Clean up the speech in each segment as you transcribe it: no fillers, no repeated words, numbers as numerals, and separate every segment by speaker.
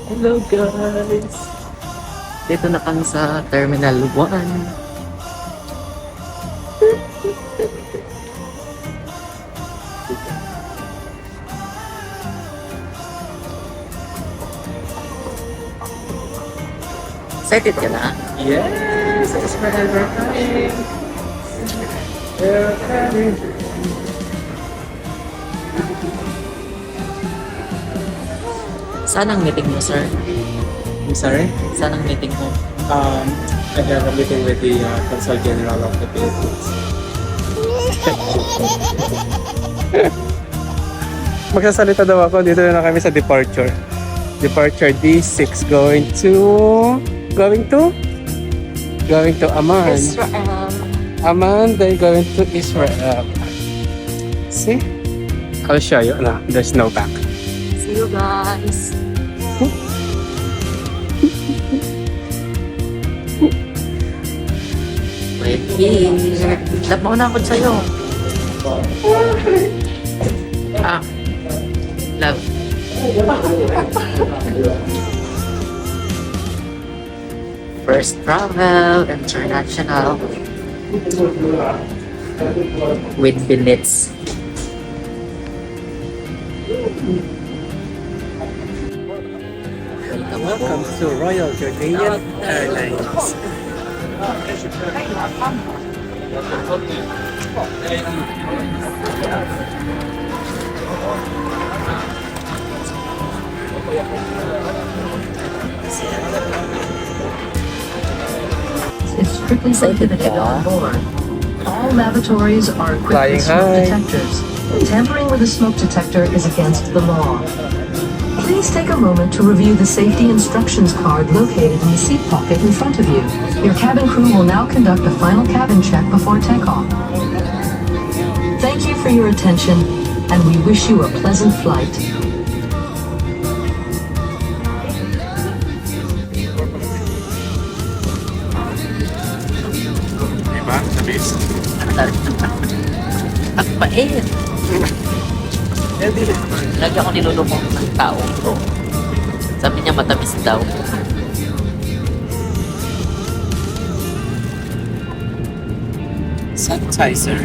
Speaker 1: Hello guys! Dito na kami sa Terminal 1. Excited ka na? Yes! It's forever coming! We're coming! Saan ang meeting mo, sir?
Speaker 2: I'm sorry?
Speaker 1: Saan ang meeting mo?
Speaker 2: I have a meeting with the Consul General of the Philippines. Magsasalita daw ako. Dito na kami sa departure. Departure D6 going to Amman.
Speaker 1: Israel!
Speaker 2: Amman, then going to Israel. See? I'll show you. No, there's no back.
Speaker 1: See you guys! Wait here! Love mo na ako sa'yo! Love. First travel, international. With minutes.
Speaker 2: Welcome to Royal Jordanian Airlines.
Speaker 3: Is strictly prohibited on board. All lavatories are equipped
Speaker 2: Flying
Speaker 3: with smoke
Speaker 2: high.
Speaker 3: detectors. Tampering with a smoke detector is against the law. Please take a moment to review the safety instructions card located in the seat pocket in front of you. Your cabin crew will now conduct a final cabin check before takeoff. Thank you for your attention, and we wish you a pleasant flight.
Speaker 2: Diba? Sabis.
Speaker 1: Ang pait! Lagi ako nilulumong ng tao. Sabi niya matamis daw.
Speaker 2: Sanitizer.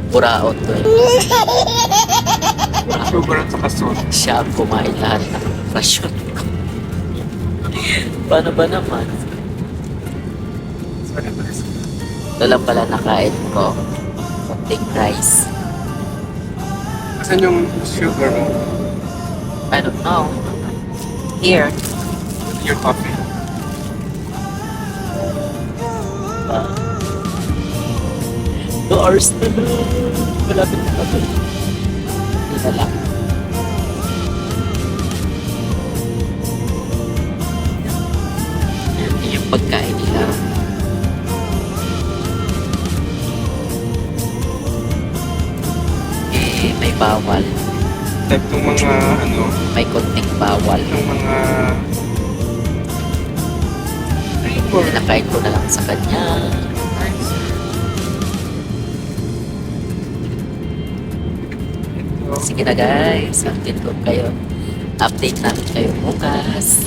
Speaker 1: Buraot to eh.
Speaker 2: Sugar at saka salt.
Speaker 1: Siya ang kumain lahat ng rasyon ko. Paano ba naman? Ito lang pala nakain ko. Konting rice.
Speaker 2: Saan yung sugar mo?
Speaker 1: I don't know. Here.
Speaker 2: Your coffee.
Speaker 1: Uh, 2 hours na na. Malapit na kami. Hindi na lang. Yan yung pagkain nila. Eh, may bawal.
Speaker 2: Type ng mga ano,
Speaker 1: May konting bawal.
Speaker 2: ng mga
Speaker 1: Pinakain ko na lang sa kanya. Sige na guys, update ko kayo. Update namin kayo bukas.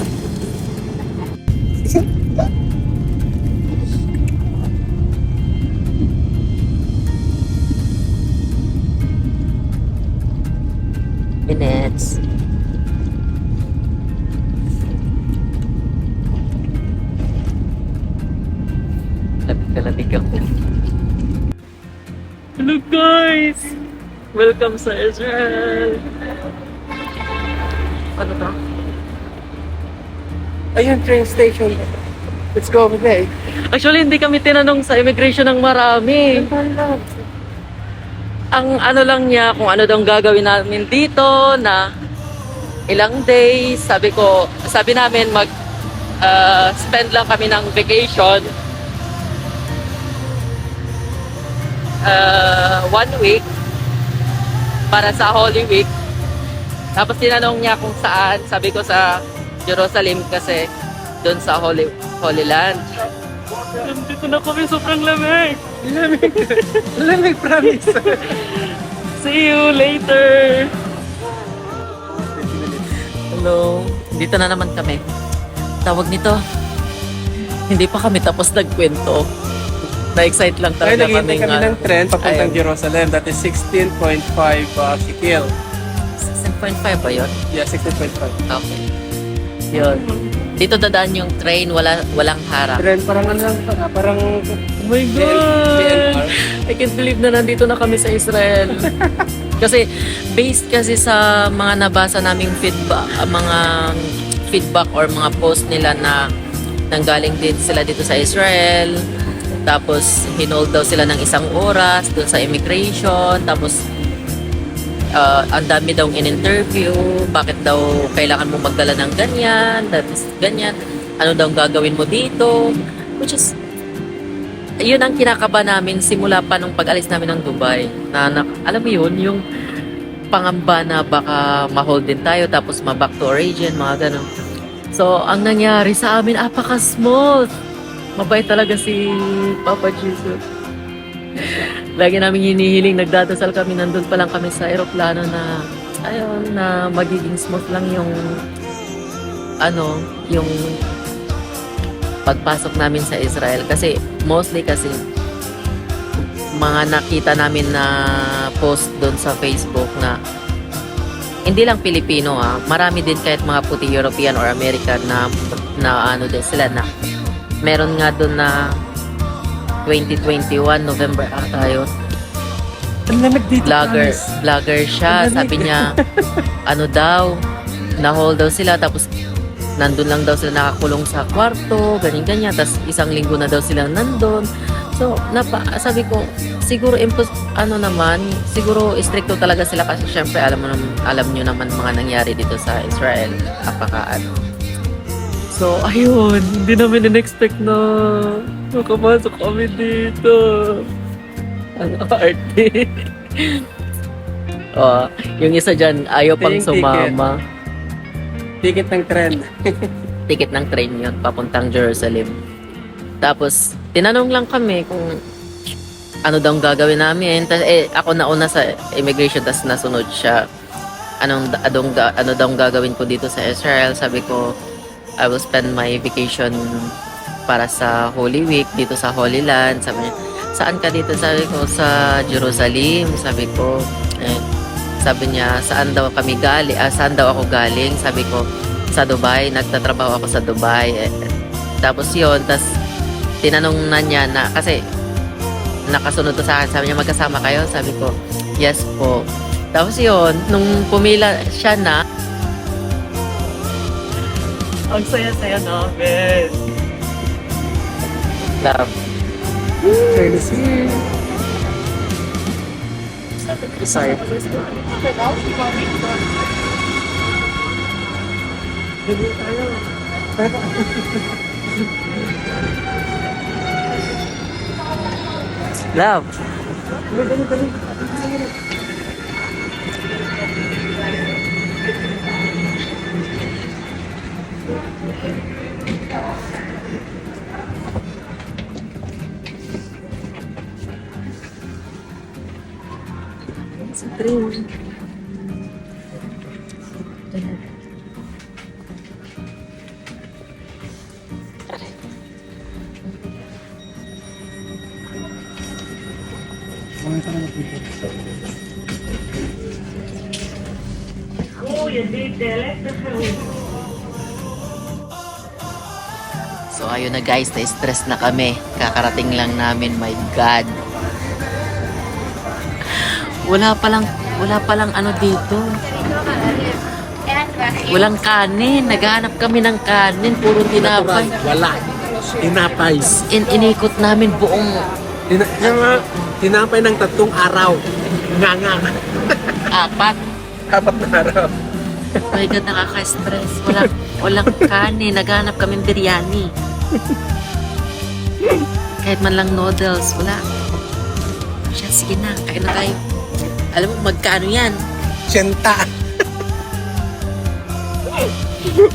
Speaker 1: Minutes. Labig ako. Hello guys! Welcome sa Israel! Ano to?
Speaker 2: ayun, train station. Let's go over there.
Speaker 1: Actually, hindi kami tinanong sa immigration ng marami. Ang ano lang niya, kung ano daw ang gagawin namin dito na ilang days. Sabi namin spend lang kami ng vacation. 1 week para sa Holy Week. Tapos tinanong niya kung saan. Sabi ko sa Jerusalem kasi doon sa Holy Land. Nandito na kami, sobrang lamig.
Speaker 2: Lamig, promise.
Speaker 1: See you later. Hello. Dito na naman kami. Tawag nito. Hindi pa kami tapos nagkwento. Na-excite lang
Speaker 2: Ay,
Speaker 1: talaga
Speaker 2: naghihintay kami ng tren papuntang
Speaker 1: Ayun.
Speaker 2: Jerusalem. That is 16.5 shekel.
Speaker 1: 16.5 ba yun?
Speaker 2: Yeah, 16.5.
Speaker 1: Okay. Yun. Dito dadaan yung train, walang harang.
Speaker 2: Tren, parang ano lang, parang...
Speaker 1: Oh my
Speaker 2: DLR.
Speaker 1: I can't believe na nandito na kami sa Israel. Kasi based kasi sa mga nabasa naming feedback or mga post nila na nanggaling din sila dito sa Israel. Tapos hinold daw sila ng 1 oras doon sa immigration. Tapos ang dami daw in-interview. Bakit daw kailangan mo magdala ng ganyan? Tapos ganyan. Ano daw ang gagawin mo dito? Which is yun ang kinakaba namin simula pa nung pag-alis namin ng Dubai. Alam mo yun, yung pangamba na baka ma-hold din tayo tapos ma-back to origin, mga ganun. So, ang nangyari sa amin, apaka-smooth. Mabait talaga si Papa Jesus. Lagi namin hinihiling, nagdadasal kami, nandun pa lang kami sa aeroplano na, ayun, na magiging smooth lang yung, yung pagpasok namin sa Israel. Kasi, mostly kasi, mga nakita namin na post doon sa Facebook na hindi lang Pilipino marami din kahit mga puti European or American na ano din sila na meron nga doon na 2021 November ata yun.
Speaker 2: Ang lamig dito,
Speaker 1: Vlogger siya.
Speaker 2: Ang lamig.
Speaker 1: Sabi niya ano daw, na-hold daw sila tapos nandun lang daw sila nakakulong sa kwarto, ganyan-ganyan. Tapos 1 linggo na daw sila nandun. So, sabi ko, siguro siguro stricto talaga sila kasi syempre alam nyo naman mga nangyari dito sa Israel. So, ayun, hindi namin in-expect na makapasok kami dito. Ang arte. Yung isa dyan, ayaw pang
Speaker 2: Ito yung
Speaker 1: sumama.
Speaker 2: Ticket ng tren.
Speaker 1: Ticket ng train yun, papuntang Jerusalem. Tapos, tinanong lang kami kung ano daw ang gagawin namin. Ako nauna sa immigration, tapos nasunod siya. Ano daw ang gagawin ko dito sa Israel? Sabi ko, I will spend my vacation para sa Holy Week dito sa Holy Land. Sabi niya, saan ka dito? Sabi ko, sa Jerusalem. Sabi ko, sabi niya, saan daw ako galing? Sabi ko, sa Dubai. Nagtatrabaho ako sa Dubai. Tapos yun, tas tinanong na niya na, kasi nakasunod to sa akin, sabi niya, magkasama kayo? Sabi ko, yes po. Tapos yun, nung pumila siya na, ang saya-saya namin. Love. Sorry. Love. Sa train. So ayun na guys, na-stress na kami. Kakarating lang namin, my God. Wala palang ano dito. Walang kanin. Naghahanap kami ng kanin. Puro tinapay.
Speaker 2: Wala. Tinapay.
Speaker 1: Inikot namin buong
Speaker 2: Tinapay ng 3 araw. Nga. 4 na araw.
Speaker 1: My God, nakaka-stress. Walang kanin. Naghahanap kami ng biryani. Kahit man lang noodles. Wala. Siya, sige na. Kain na tayo. Alam mo, magkano yan?
Speaker 2: 80.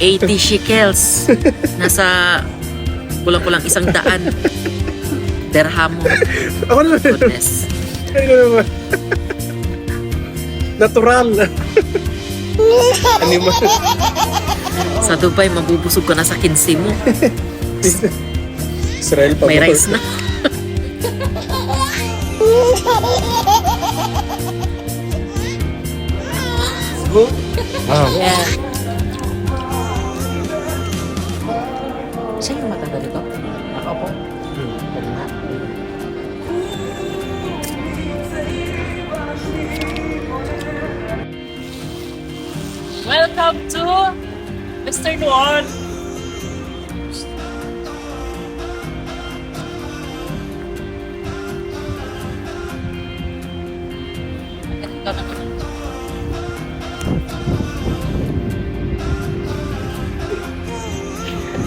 Speaker 1: 80 shekels. Nasa kulang-kulang 100 dirham mo.
Speaker 2: Ako naman.
Speaker 1: Goodness.
Speaker 2: Ano naman? Natural. Animal.
Speaker 1: Sa Dubai, mabubusog ka na sa 15 mo.
Speaker 2: Israel pa
Speaker 1: May
Speaker 2: ba?
Speaker 1: rice na.
Speaker 2: Ah,
Speaker 1: Yeah. Siya yung matagal ito? Ako po. Welcome to Mr. Noon.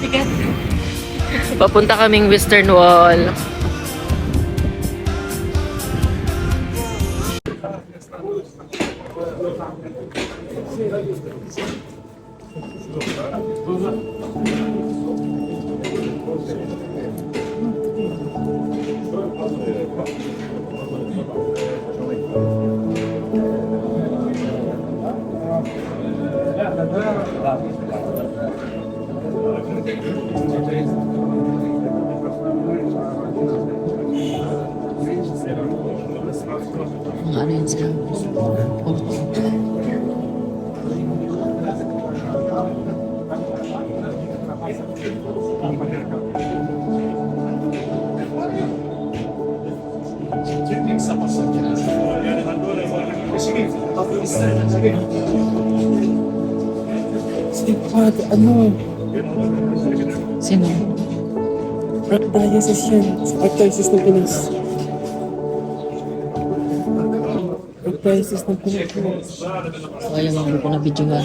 Speaker 1: Sige. Papunta kaming Western Wall. Ano yun sila?
Speaker 2: ano?
Speaker 1: Sino?
Speaker 2: Rock diocese yan. Sa archdiocese ng Pinas. Rock diocese ng Pinas.
Speaker 1: So, ayaw mga ko na video nga.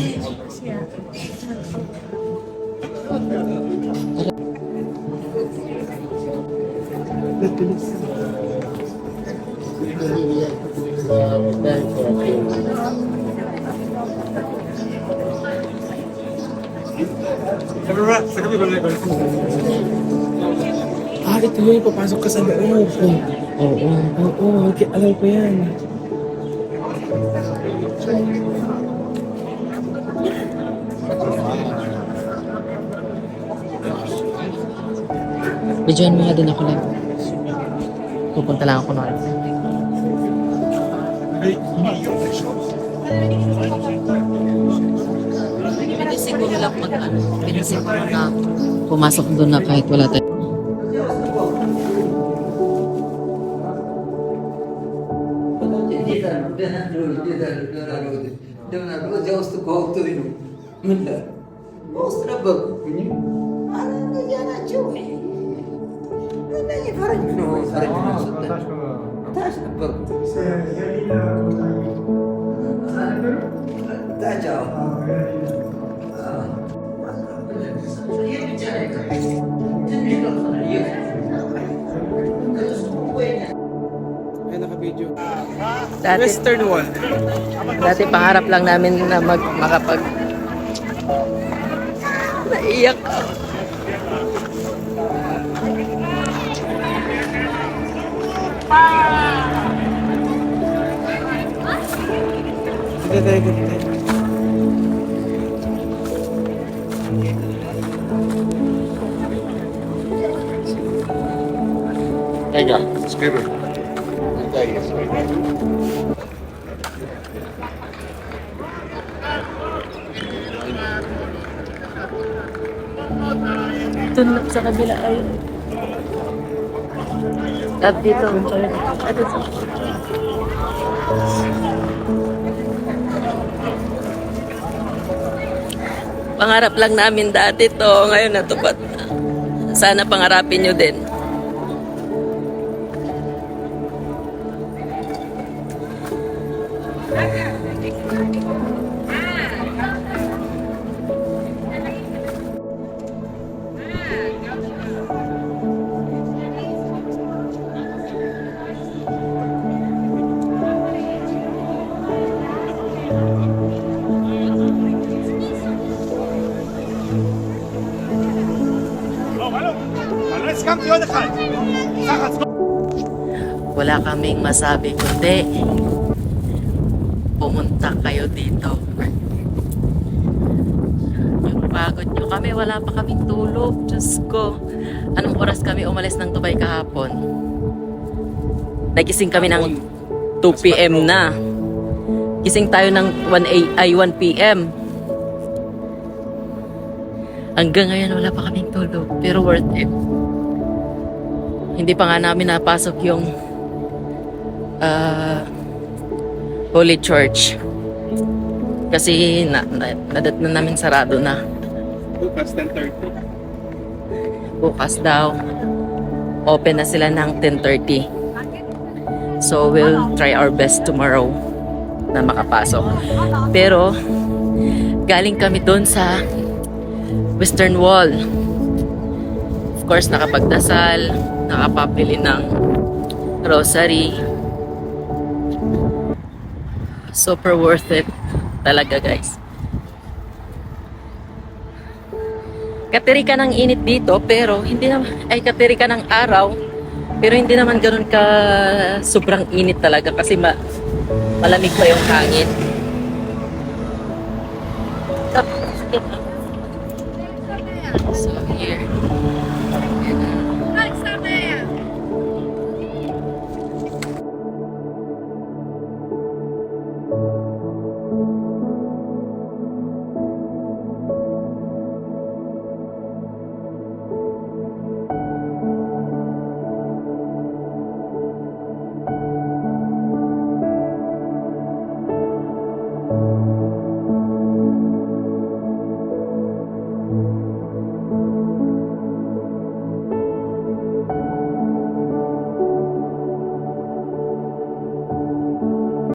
Speaker 2: Ah, ito mo yung papasok ka sa loob.
Speaker 1: Oo.
Speaker 2: Oo, okay, alam ko yan.
Speaker 1: Videoan mo nga din ako lang. Pupunta lang ako noon. Pwede siguro lang pwede siguro na pumasok doon na kahit wala tayo.
Speaker 4: रोज जाऊस तो म्हणलं मोस्त्र बघ आनंद जाना चोय नाही फरक सुद्धा ताश बघ ताजा
Speaker 2: Ay, naka-video.
Speaker 1: Dati,
Speaker 2: Western Wall.
Speaker 1: dati pangarap lang namin na makapag... Naiyak.
Speaker 2: Hindi.
Speaker 5: Venga, scrive. Dai,
Speaker 1: Doon sa kabila ay... At dito. At dito. Pangarap lang namin dati to. Ngayon natupad. Sana pangarapin nyo din. Wala kaming masabi kundi pumunta kayo dito. Tingnan nyo kami, wala pa kaming tulog. Diyos ko. Anong oras kami umalis ng Dubai kahapon? Nagising kami ng 2 p.m. na. Gising tayo ng 1 p.m. Hanggang ngayon wala pa kaming tulog. Pero worth it. Hindi pa nga namin napasok yung Holy Church. Kasi nadat na namin sarado na.
Speaker 2: Bukas 10:30.
Speaker 1: Bukas daw. Open na sila ng 10:30. So we'll try our best tomorrow na makapasok. Pero galing kami doon sa Western Wall. Of course, nakapagdasal, nakapabili ng rosary. Super worth it talaga, guys. Katirika ng init dito, pero hindi naman, ay katirika ng araw, pero hindi naman ganoon ka sobrang init talaga kasi malamig pa yung hangin. So here,